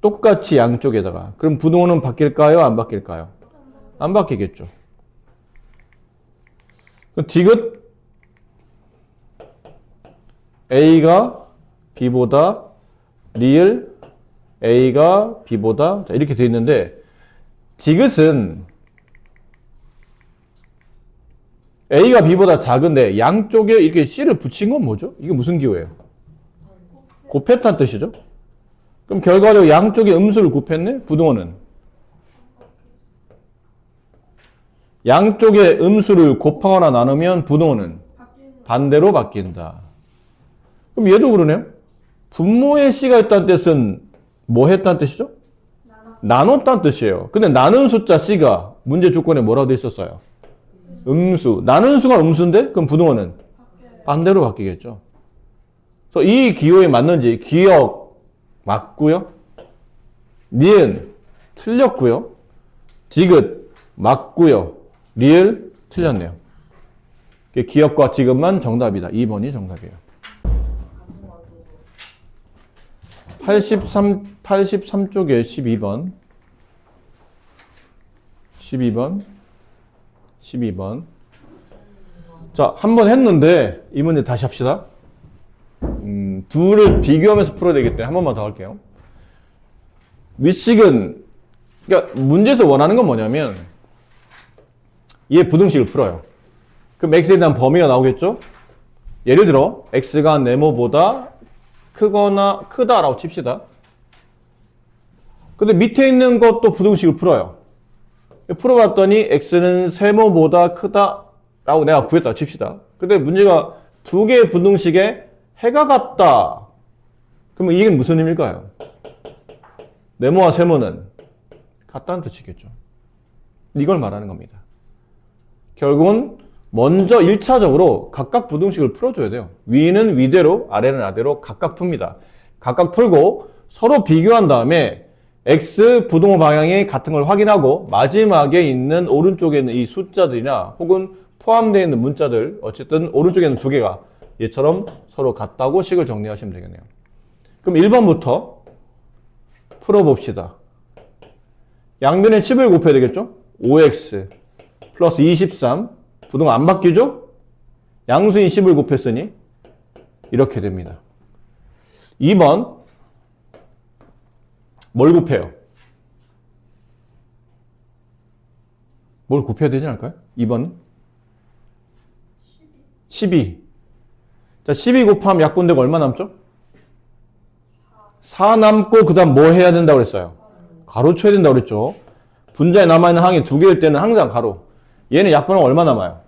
똑같이 양쪽에다가. 그럼 부등호는 바뀔까요? 안 바뀔까요? 안 바뀌겠죠. 디귿 A가 B보다 리을 A가 B보다 이렇게 되어 있는데 디귿은 A가 B보다 작은데 양쪽에 이렇게 C를 붙인 건 뭐죠? 이게 무슨 기호예요? 곱했다는 뜻이죠? 그럼 결과적으로 양쪽에 음수를 곱했네? 부등호는 양쪽에 음수를 곱하거나 나누면 부등호는 반대로 바뀐다. 그럼 얘도 그러네요. 분모에 C가 있다는 뜻은 뭐 했다는 뜻이죠? 나눴다는 뜻이에요. 근데 나눈 숫자 C가 문제 조건에 뭐라고 돼 있었어요? 음수. 나눈 수가 음수인데 그럼 부등호는 반대로 바뀌겠죠. 그래서 이 기호에 맞는지 기억 맞고요. 니은 틀렸고요. 디귿 맞고요. 리을 틀렸네요. 기억과 디귿만 정답이다. 2번이 정답이에요. 83쪽에 12번. 12번. 자, 한 번 했는데 이 문제 다시 합시다. 둘을 비교하면서 풀어야 되기 때문에 한 번만 더 할게요. 윗식은 그러니까 문제에서 원하는 건 뭐냐면 얘 부등식을 풀어요. 그럼 x에 대한 범위가 나오겠죠? 예를 들어 x가 네모보다 크거나 크다라고 칩시다. 근데 밑에 있는 것도 부등식을 풀어요. 풀어봤더니 x는 세모보다 크다라고 내가 구했다 칩시다. 근데 문제가 두 개의 부등식에 해가 같다. 그러면 이게 무슨 의미일까요? 네모와 세모는 같다는 뜻이겠죠. 이걸 말하는 겁니다. 결국은 먼저 1차적으로 각각 부등식을 풀어줘야 돼요. 위는 위대로, 아래는 아래로 각각 풉니다. 각각 풀고 서로 비교한 다음에 x 부등호 방향이 같은 걸 확인하고 마지막에 있는 오른쪽에 있는 이 숫자들이나 혹은 포함되어 있는 문자들 어쨌든 오른쪽에 있는 두 개가 얘처럼 서로 같다고 식을 정리하시면 되겠네요. 그럼 1번부터 풀어봅시다. 양변에 10을 곱해야 되겠죠? 5x 플러스 23 부등호 안 바뀌죠? 양수인 10을 곱했으니 이렇게 됩니다. 2번 뭘 곱해요? 뭘 곱해야 되지 않을까요? 2번 12. 자, 12 곱하면 약분되고 얼마 남죠? 4 남고 그 다음 뭐 해야 된다고 그랬어요? 가로 쳐야 된다고 그랬죠. 분자에 남아있는 항이 두 개일 때는 항상 가로. 얘는 약분하면 얼마 남아요?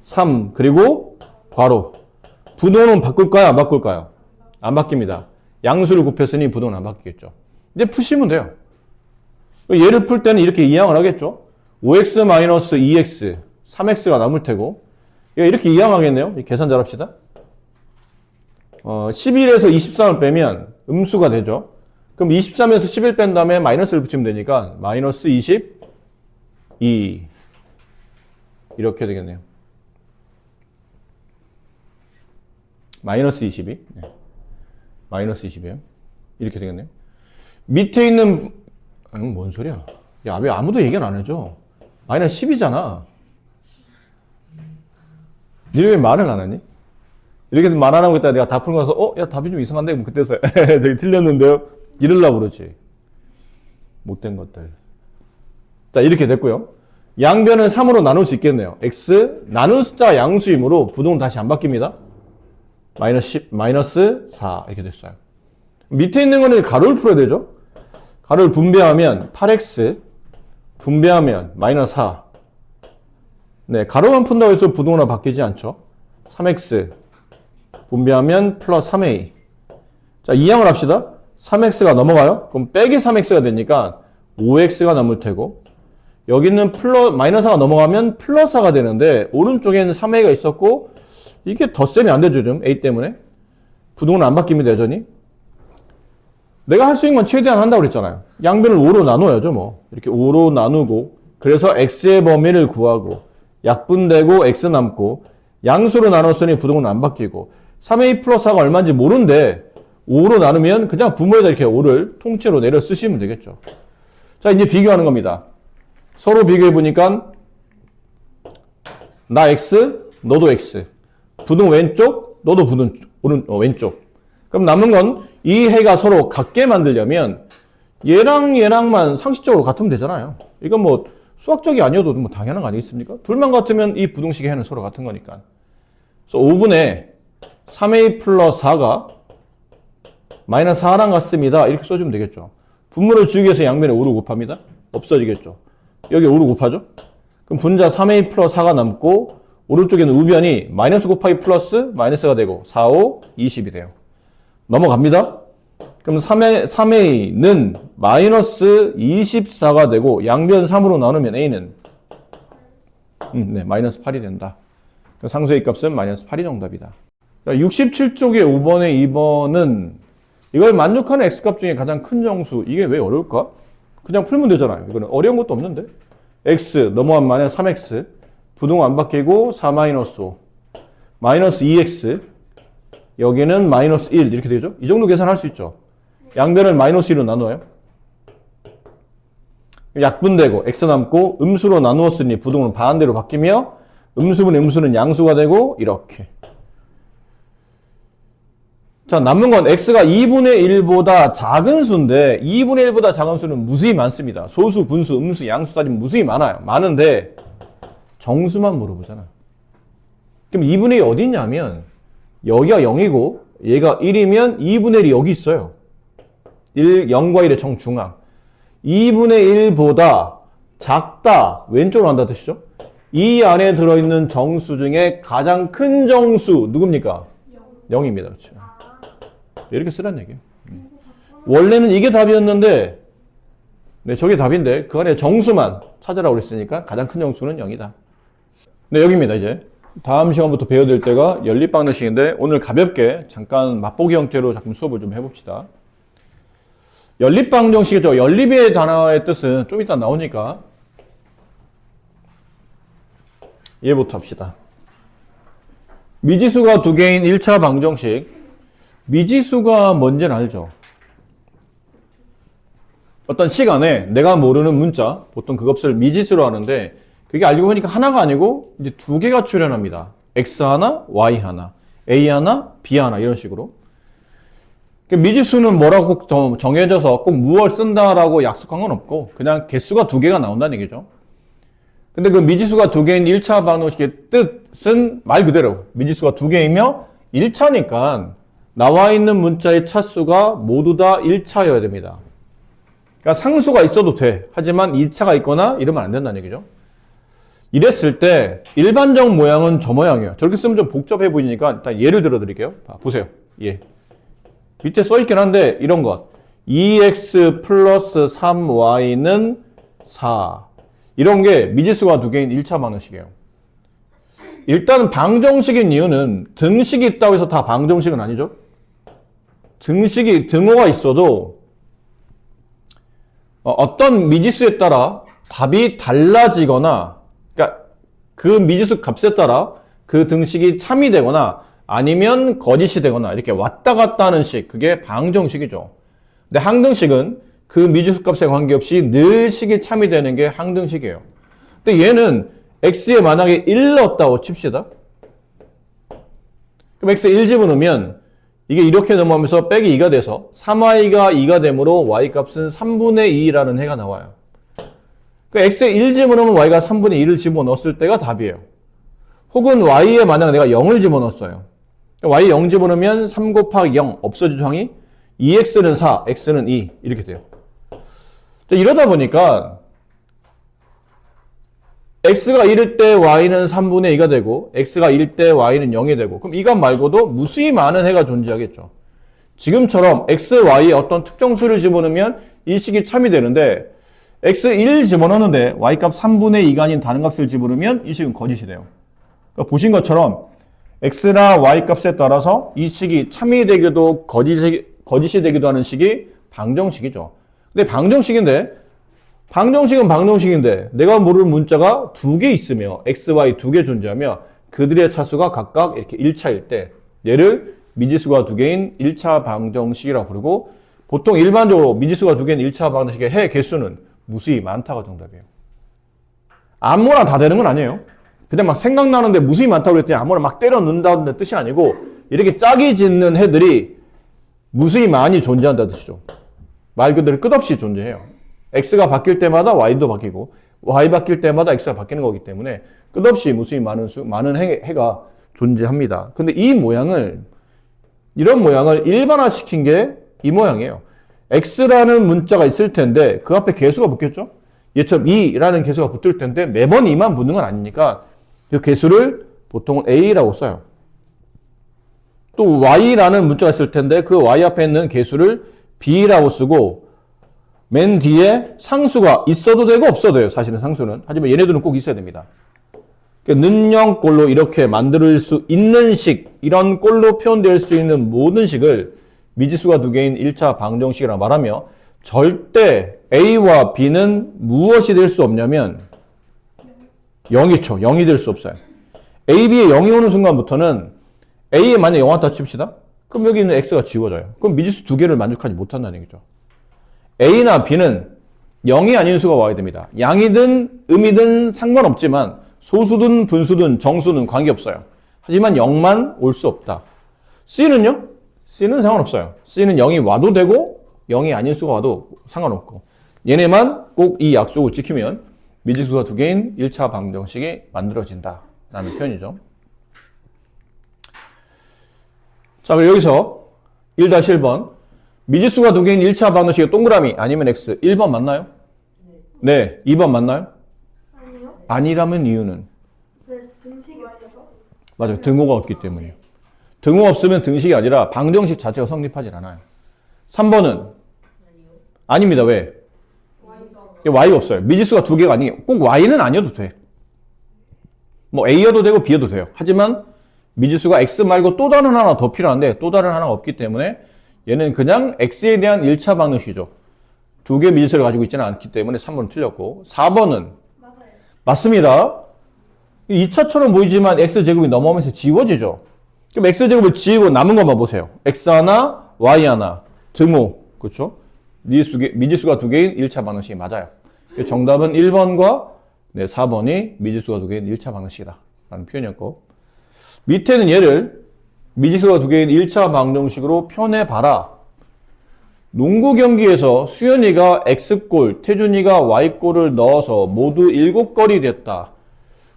3 그리고 괄호. 부등호는 바꿀까요? 안 바꿀까요? 안 바뀝니다. 양수를 곱했으니 부등호는 안 바뀌겠죠. 이제 푸시면 돼요. 얘를 풀 때는 이렇게 이항을 하겠죠. 5x-2x 3x가 남을 테고 이렇게 이항하겠네요. 계산 잘합시다. 11에서 23을 빼면 음수가 되죠. 그럼 23에서 11 뺀 다음에 마이너스를 붙이면 되니까 마이너스 22 이렇게 되겠네요. 마이너스 22 네. 마이너스 20이에요. 이렇게 되겠네요. 밑에 있는 뭔 소리야? 야, 왜 아무도 얘기는 안 해줘? 마이너스 10이잖아. 니네 왜 말을 안 하니? 이렇게 말 안 하고 있다가 내가 다 풀고 나서 야 답이 좀 이상한데? 그럼 그때서 저기 틀렸는데요? 이러려고 그러지. 못된 것들. 자, 이렇게 됐고요. 양변은 3으로 나눌 수 있겠네요. x 나눈 숫자가 양수이므로 부등호는 다시 안 바뀝니다. 마이너스 10, 마이너스 4 이렇게 됐어요. 밑에 있는 거는 가로를 풀어야 되죠. 가로를 분배하면 8x 분배하면 마이너스 4. 네, 가로만 푼다고 해서 부등호나 바뀌지 않죠. 3x 분배하면 플러스 3a. 자, 이항을 합시다. 3x가 넘어가요. 그럼 빼기 3x가 되니까 5x가 남을 테고 여기는 마이너스 4가 넘어가면 플러스 4가 되는데 오른쪽에는 3a가 있었고 이게 덧셈이 안 되죠. 좀 a 때문에. 부등호는 안 바뀝니다. 여전히. 내가 할 수 있는 건 최대한 한다고 그랬잖아요. 양변을 5로 나눠야죠. 뭐 이렇게 5로 나누고 그래서 x의 범위를 구하고 약분되고 x 남고 양수로 나눴으니 부등호는 안 바뀌고 3a 플러스 4가 얼마인지 모르는데 5로 나누면 그냥 분모에다 이렇게 5를 통째로 내려 쓰시면 되겠죠. 자, 이제 비교하는 겁니다. 서로 비교해 보니까 나 x, 너도 x. 부등 왼쪽, 너도 부등 왼쪽. 그럼 남은 건 이 해가 서로 같게 만들려면 얘랑 얘랑만 상식적으로 같으면 되잖아요. 이건 뭐 수학적이 아니어도 뭐 당연한 거 아니겠습니까? 둘만 같으면 이 부등식의 해는 서로 같은 거니까. 그래서 5분의 3a 플러스 4가 마이너스 4랑 같습니다. 이렇게 써주면 되겠죠. 분모를 주기 위해서 양변에 5를 곱합니다. 없어지겠죠. 여기 5를 곱하죠. 그럼 분자 3a 플러스 4가 남고 오른쪽에는 우변이 마이너스 곱하기 플러스 마이너스가 되고 4, 5, 20이 돼요. 넘어갑니다. 그럼 3a는 마이너스 24가 되고 양변 3으로 나누면 a는 네, 마이너스 8이 된다. 상수의 값은 마이너스 8이 정답이다. 67쪽의 5번에 2번은 이걸 만족하는 x값 중에 가장 큰 정수. 이게 왜 어려울까? 그냥 풀면 되잖아요. 이거는 어려운 것도 없는데. x 넘어가면 마이너스 3x 부동 안 바뀌고 4 마이너스 5 마이너스 2x 여기는 마이너스 1 이렇게 되죠. 이 정도 계산할 수 있죠. 양변을 마이너스 1로 나누어요. 약분되고 x 남고 음수로 나누었으니 부동은 반대로 바뀌며 음수분의 음수는 양수가 되고 이렇게. 자, 남는 건 x가 2분의 1보다 작은 수인데 2분의 1보다 작은 수는 무수히 많습니다. 소수, 분수, 음수, 양수 따지면 무수히 많아요. 많은데 정수만 물어보잖아. 그럼 2분의 1이 어디 있냐면 여기가 0이고 얘가 1이면 2분의 1이 여기 있어요. 0과 1의 정중앙. 2분의 1보다 작다. 왼쪽으로 한다 뜻이죠. 이 안에 들어있는 정수 중에 가장 큰 정수 누굽니까? 0입니다. 그렇죠. 이렇게 쓰란 얘기예요. 원래는 이게 답이었는데 네, 저게 답인데 그 안에 정수만 찾으라고 그랬으니까 가장 큰 정수는 0이다. 네, 여기입니다. 이제 다음 시간부터 배워야 될 때가 연립방정식인데 오늘 가볍게 잠깐 맛보기 형태로 잠깐 수업을 좀 해봅시다. 연립방정식이죠. 연립의 단어의 뜻은 좀 이따 나오니까 얘부터 합시다. 미지수가 두 개인 1차 방정식. 미지수가 뭔지는 알죠? 어떤 시간에 내가 모르는 문자, 보통 그 값을 미지수로 하는데 그게 알고 보니까 하나가 아니고 이제 두 개가 출현합니다. x 하나, y 하나, a 하나, b 하나 이런 식으로. 미지수는 뭐라고 꼭 정해져서 꼭 무엇을 쓴다라고 약속한 건 없고 그냥 개수가 두 개가 나온다는 얘기죠. 근데 그 미지수가 두 개인 1차 방정식의 뜻은 말 그대로 미지수가 두 개이며 1차니까 나와 있는 문자의 차수가 모두 다 1차여야 됩니다. 그러니까 상수가 있어도 돼. 하지만 2차가 있거나 이러면 안 된다는 얘기죠. 이랬을 때 일반적 모양은 저 모양이에요. 저렇게 쓰면 좀 복잡해 보이니까 일단 예를 들어 드릴게요. 보세요. 예. 밑에 써 있긴 한데 이런 것. 2x 플러스 3y는 4. 이런 게 미지수가 두 개인 1차 방정식이에요. 일단 방정식인 이유는 등식이 있다고 해서 다 방정식은 아니죠. 등호가 있어도 어떤 미지수에 따라 답이 달라지거나 그러니까 그 미지수 값에 따라 그 등식이 참이 되거나 아니면 거짓이 되거나 이렇게 왔다 갔다 하는 식, 그게 방정식이죠. 근데 항등식은 그 미지수 값에 관계없이 늘 식이 참이 되는 게 항등식이에요. 근데 얘는 x에 만약에 1 넣었다고 칩시다. 그럼 x에 1 집어넣으면 이게 이렇게 넘어가면서 빼기 2가 돼서 3y가 2가 되므로 y값은 3분의 2라는 해가 나와요. 그러니까 x에 1 집어넣으면 y가 3분의 2를 집어넣었을 때가 답이에요. 혹은 y에 만약 내가 0을 집어넣었어요. y 0 집어넣으면 3 곱하기 0 없어지죠 항이? 2x는 4, x는 2 이렇게 돼요. 이러다 보니까 x가 1일 때 y는 3분의 2가 되고 x가 1일 때 y는 0이 되고 그럼 이 값 말고도 무수히 많은 해가 존재하겠죠. 지금처럼 x, y에 어떤 특정 수를 집어넣으면 이 식이 참이 되는데 x 1 집어넣는데 y값 3분의 2가 아닌 다른 값을 집어넣으면 이 식은 거짓이 돼요. 그러니까 보신 것처럼 x나 y값에 따라서 이 식이 참이 되기도 거짓이 되기도 하는 식이 방정식이죠. 근데 방정식은 방정식인데 내가 모르는 문자가 두 개 있으며 x, y 두 개 존재하며 그들의 차수가 각각 이렇게 1차일 때 얘를 미지수가 두 개인 1차 방정식이라고 부르고 보통 일반적으로 미지수가 두 개인 1차 방정식의 해 개수는 무수히 많다가 정답이에요. 아무나 다 되는 건 아니에요. 그냥 막 생각나는데 무수히 많다고 그랬더니 아무나 막 때려 넣는다는 뜻이 아니고 이렇게 짝이 짓는 해들이 무수히 많이 존재한다는 뜻이죠. 말 그대로 끝없이 존재해요. x가 바뀔 때마다 y도 바뀌고 y 바뀔 때마다 x가 바뀌는 거기 때문에 끝없이 무수히 많은 해가 존재합니다. 근데 이런 모양을 일반화시킨 게 이 모양이에요. x라는 문자가 있을 텐데 그 앞에 개수가 붙겠죠? 얘처럼 2라는 개수가 붙을 텐데 매번 2만 붙는 건 아니니까 그 개수를 보통은 a라고 써요. 또 y라는 문자가 있을 텐데 그 y 앞에 있는 개수를 b라고 쓰고 맨 뒤에 상수가 있어도 되고 없어도 돼요. 사실은 상수는. 하지만 얘네들은 꼭 있어야 됩니다. 는영꼴로 이렇게 만들 수 있는 식, 이런 꼴로 표현될 수 있는 모든 식을 미지수가 두 개인 1차 방정식이라고 말하며 절대 A와 B는 무엇이 될 수 없냐면 0이죠. 0이 될 수 없어요. A, B에 0이 오는 순간부터는 A에 만약 0 왔다 칩시다. 그럼 여기 있는 X가 지워져요. 그럼 미지수 두 개를 만족하지 못한다는 얘기죠. A나 B는 0이 아닌 수가 와야 됩니다. 양이든 음이든 상관없지만 소수든 분수든 정수는 관계없어요. 하지만 0만 올 수 없다. C는요? C는 상관없어요. C는 0이 와도 되고 0이 아닌 수가 와도 상관없고 얘네만 꼭 이 약속을 지키면 미지수가 두 개인 1차 방정식이 만들어진다 라는 표현이죠. 자, 그럼 여기서 1-1번 미지수가 두 개인 1차 방정식의 동그라미 아니면 X 1번 맞나요? 네. 2번 맞나요? 아니요. 아니라면 이유는? 네, 등식이 없어서. 맞아요. 등호가 없기 때문이에요. 등호 없으면 등식이 아니라 방정식 자체가 성립하지 않아요. 3번은? 아닙니다. 왜? Y가 없어요. 미지수가 두 개가 아니에요. 꼭 Y는 아니어도 돼. 뭐 A여도 되고 B여도 돼요. 하지만 미지수가 X 말고 또 다른 하나 더 필요한데 또 다른 하나가 없기 때문에 얘는 그냥 X에 대한 1차 방정식이죠. 두 개의 미지수를 가지고 있지는 않기 때문에 3번은 틀렸고 4번은? 맞아요. 맞습니다. 2차처럼 보이지만 X제곱이 넘어오면서 지워지죠. 그럼 X제곱을 지우고 남은 것만 보세요. X 하나, Y 하나, 등호. 그렇죠? 미지수가 두 개인 1차 방정식이 맞아요. 정답은 1번과 4번이 미지수가 두 개인 1차 방정식이다 라는 표현이었고 밑에는 얘를 미지수가 두 개인 1차 방정식으로 표현해봐라. 농구 경기에서 수현이가 X골, 태준이가 Y골을 넣어서 모두 7골이 됐다.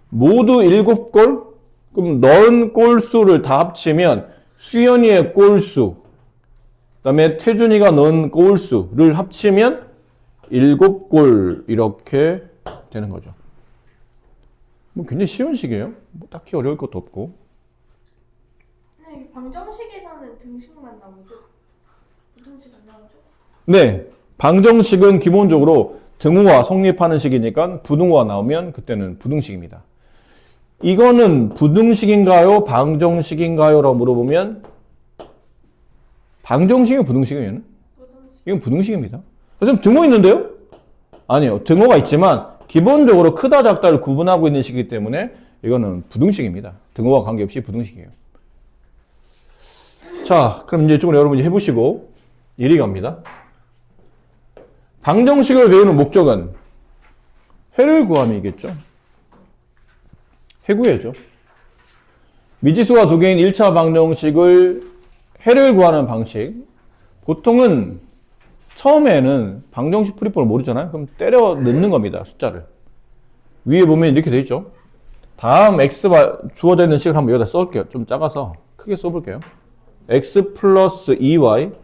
모두 7골? 그럼 넣은 골수를 다 합치면 수현이의 골수, 그 다음에 태준이가 넣은 골수를 합치면 7골 이렇게 되는 거죠. 뭐 굉장히 쉬운 식이에요. 뭐 딱히 어려울 것도 없고. 네, 방정식에서는 등식만 나오죠? 부등식 안 나오죠? 네, 방정식은 기본적으로 등호가 성립하는 식이니까 부등호가 나오면 그때는 부등식입니다. 이거는 부등식인가요? 방정식인가요? 라고 물어보면 방정식이에요? 부등식이에요? 얘는? 부등식. 이건 부등식입니다. 선생님 등호 있는데요? 아니요. 등호가 있지만 기본적으로 크다 작다를 구분하고 있는 식이기 때문에 이거는 부등식입니다. 등호와 관계없이 부등식이에요. 자, 그럼 이제 이쪽으로 여러분이 해보시고 이리 갑니다. 방정식을 배우는 목적은 해를 구함이겠죠. 해 구해야죠. 미지수가 두 개인 1차 방정식을 해를 구하는 방식. 보통은 처음에는 방정식 풀이법을 모르잖아요. 그럼 때려 넣는 겁니다. 숫자를. 위에 보면 이렇게 돼 있죠. 다음 x가 주어져 있는 식을 한번 여기다 써볼게요. 좀 작아서 크게 써볼게요. x 플러스 2y는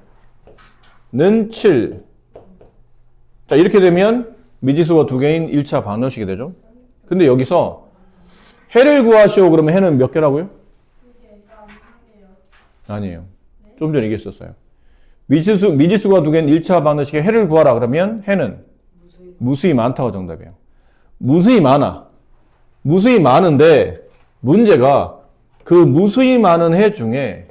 7. 자, 이렇게 되면 미지수가 두 개인 1차 방정식이 되죠. 근데 여기서 해를 구하시오 그러면 해는 몇 개라고요? 아니에요. 좀 전에 얘기했었어요. 미지수가 두 개인 1차 방정식의 해를 구하라 그러면 해는 무수히 많다고 정답이에요. 무수히 많아. 무수히 많은데 문제가 그 무수히 많은 해 중에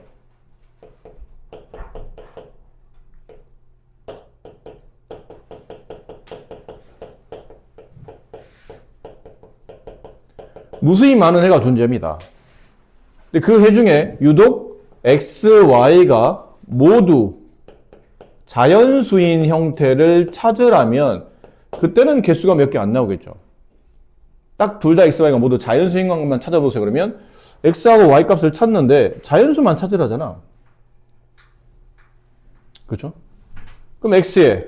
무수히 많은 해가 존재합니다. 근데 그 해 중에 유독 x, y가 모두 자연수인 형태를 찾으라면 그때는 개수가 몇 개 안 나오겠죠. 딱 둘 다 x, y가 모두 자연수인 것만 찾아보세요. 그러면 x하고 y 값을 찾는데 자연수만 찾으라잖아. 그렇죠? 그럼 x에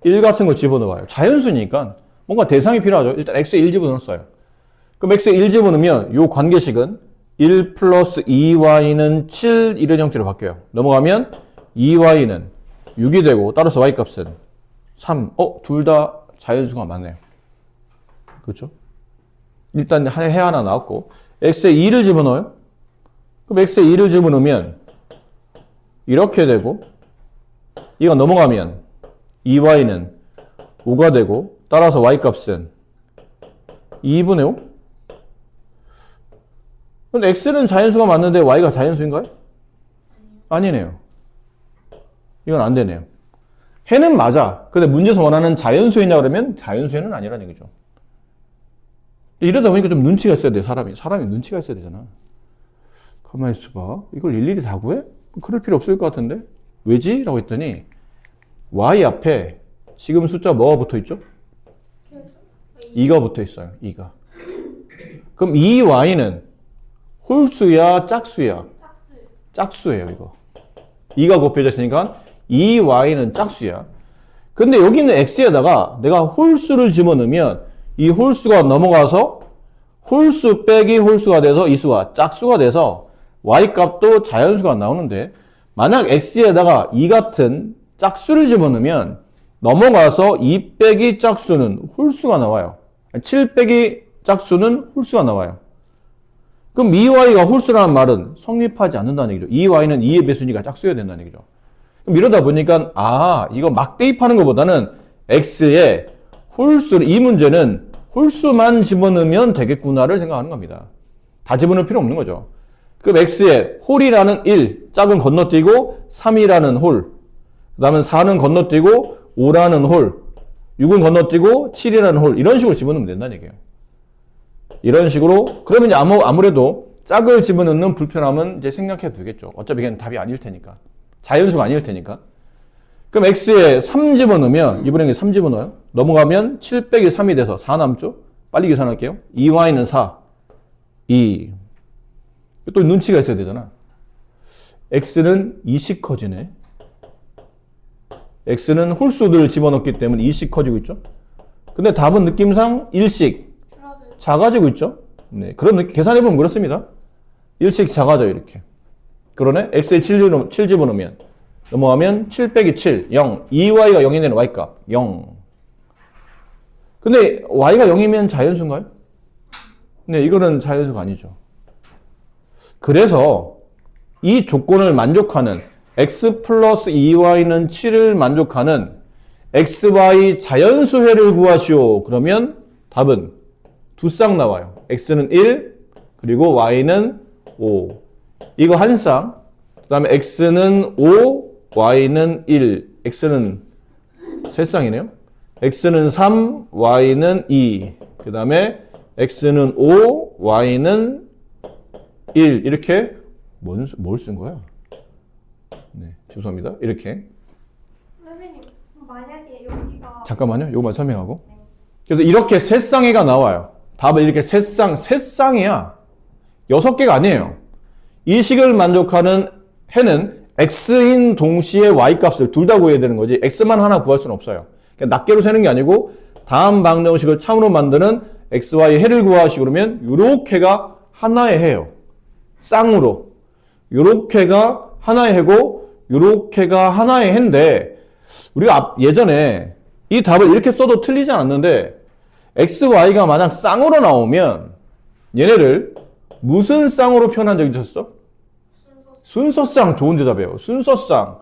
1 같은 거 집어넣어봐요. 자연수니까 뭔가 대상이 필요하죠. 일단 x에 1 집어넣었어요. 그럼 x에 1 집어넣으면 이 관계식은 1 플러스 2y는 7 이런 형태로 바뀌어요. 넘어가면 2y는 6이 되고 따라서 y값은 3. 둘 다 자연수가 맞네요. 그렇죠? 일단 해 하나 나왔고 x에 2를 집어넣어요. 그럼 x에 2를 집어넣으면 이렇게 되고 이거 넘어가면 2y는 5가 되고 따라서 y값은 2분의 5? 근데 x는 자연수가 맞는데 y가 자연수인가요? 아니네요. 이건 안 되네요. 해는 맞아. 근데 문제에서 원하는 자연수이냐 그러면 자연수는 아니라는 얘기죠. 이러다 보니까 좀 눈치가 있어야 돼, 사람이 눈치가 있어야 되잖아. 가만히 있어봐. 이걸 일일이 다 구해? 그럴 필요 없을 것 같은데? 왜지? 라고 했더니 y 앞에 지금 숫자 뭐가 붙어 있죠? 2가 붙어 있어요. 2가. 그럼 이 y는 홀수야, 짝수야? 짝수예요, 이거. 2가 곱해져 있으니까 이 y는 짝수야. 근데 여기는 x에다가 내가 홀수를 집어넣으면 이 홀수가 넘어가서 홀수 빼기 홀수가 돼서 이 수가 짝수가 돼서 y 값도 자연수가 나오는데 만약 x에다가 이 같은 짝수를 집어넣으면 넘어가서 2 빼기 짝수는 홀수가 나와요. 7 빼기 짝수는 홀수가 나와요. 그럼 2y가 홀수라는 말은 성립하지 않는다는 얘기죠. 2y는 2의 배수니까 짝수여야 된다는 얘기죠. 그럼 이러다 보니까 이거 막 대입하는 것보다는 x에 홀수를, 이 문제는 홀수만 집어넣으면 되겠구나를 생각하는 겁니다. 다 집어넣을 필요 없는 거죠. 그럼 x에 홀이라는 1, 짝은 건너뛰고 3이라는 홀, 그 다음에 4는 건너뛰고 5라는 홀, 6은 건너뛰고 7이라는 홀, 이런 식으로 집어넣으면 된다는 얘기예요. 이런 식으로. 그러면 이제 아무래도 짝을 집어넣는 불편함은 이제 생략해도 되겠죠. 어차피 이게 답이 아닐 테니까. 자연수가 아닐 테니까. 그럼 x에 3 집어넣으면, 이번에 3 집어넣어요. 넘어가면 7 빼기 3이 돼서 4 남죠? 빨리 계산할게요. 2y는 4, 2. 또 눈치가 있어야 되잖아. x는 2씩 커지네. x는 홀수들을 집어넣기 때문에 2씩 커지고 있죠. 근데 답은 느낌상 1씩 작아지고 있죠. 네, 그런 느낌, 계산해보면 그렇습니다. 1씩 작아져요, 이렇게. 그러네. x에 7 집어넣으면 넘어가면 7 빼기 7, 0. 2y가 0이 되는 y값, 0. 근데 y가 0이면 자연수인가요? 네, 이거는 자연수가 아니죠. 그래서 이 조건을 만족하는 x 플러스 2y는 7을 만족하는 xy 자연수회를 구하시오. 그러면 답은 두 쌍 나와요. x는 1, 그리고 y는 5. 이거 한 쌍. 그 다음에 x는 5, y는 1. x는 세 쌍이네요. x는 3, y는 2. 그 다음에 x는 5, y는 1. 이렇게 뭘 쓴 거야? 네, 죄송합니다. 이렇게. 선생님, 만약에 여기가 잠깐만요. 요거만 설명하고. 그래서 이렇게 세 쌍이가 나와요. 답은 이렇게 세 쌍이야. 6개가 아니에요. 이 식을 만족하는 해는 x인 동시에 y값을 둘 다 구해야 되는 거지 x만 하나 구할 수는 없어요. 그러니까 낱개로 세는 게 아니고 다음 방정식을 참으로 만드는 xy 해를 구하시고 그러면 요렇게가 하나의 해요. 쌍으로. 요렇게가 하나의 해고 요렇게가 하나의 해인데 우리가 예전에 이 답을 이렇게 써도 틀리지 않았는데 x, y가 만약 쌍으로 나오면 얘네를 무슨 쌍으로 표현한 적이 있었어? 순서쌍. 좋은 대답이에요. 순서쌍.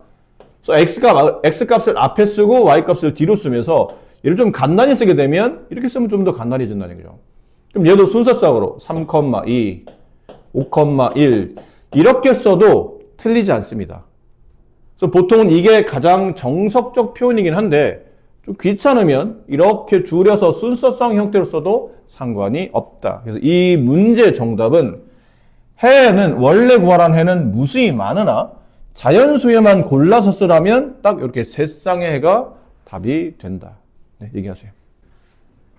그래서 x값을 앞에 쓰고 y값을 뒤로 쓰면서 얘를 좀 간단히 쓰게 되면 이렇게 쓰면 좀 더 간단해진다는 거죠. 그럼 얘도 순서쌍으로 3,2, 5,1 이렇게 써도 틀리지 않습니다. 그래서 보통은 이게 가장 정석적 표현이긴 한데 좀 귀찮으면 이렇게 줄여서 순서쌍 형태로 써도 상관이 없다. 그래서 이 문제 정답은 해는 원래 구하란 해는 무수히 많으나 자연수에만 골라서 쓰라면 딱 이렇게 세 쌍의 해가 답이 된다. 네, 얘기하세요.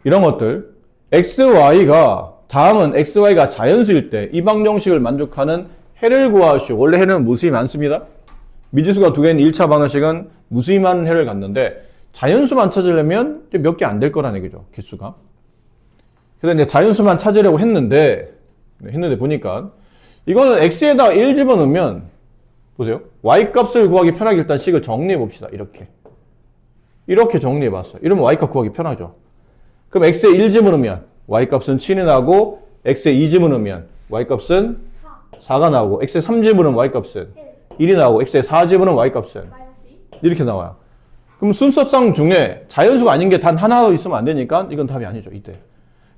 이런 것들 xy가 다음은 xy가 자연수일 때 이 방정식을 만족하는 해를 구하시오. 원래 해는 무수히 많습니다. 미지수가 두 개인 1차 방정식은 무수히 많은 해를 갖는데 자연수만 찾으려면 몇 개 안 될 거라는 얘기죠. 개수가. 그래서 이제 자연수만 찾으려고 했는데 보니까 이거는 x에다가 1 집어넣으면 보세요. y값을 구하기 편하게 일단 식을 정리해 봅시다. 이렇게 정리해 봤어요. 이러면 y값 구하기 편하죠. 그럼 x에 1 집어넣으면 y값은 7이 나오고 x에 2 집어넣으면 y값은 4가 나오고 x에 3 집어넣으면 y값은 1이 나오고 x에 4 집어넣으면 y값은 이렇게 나와요. 그럼 순서상 중에 자연수가 아닌 게 단 하나 있으면 안 되니까 이건 답이 아니죠. 이때.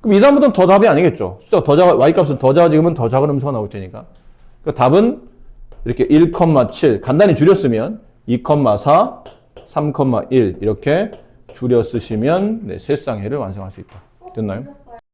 그럼 이 다음부터는 더 답이 아니겠죠. 숫자가 더 작아, y값은 더 작아지면 더 작은 음수가 나올 테니까. 그러니까 답은 이렇게 1,7 간단히 줄였으면 2,4, 3,1 이렇게 줄여 쓰시면 네, 세쌍해를 완성할 수 있다. 됐나요?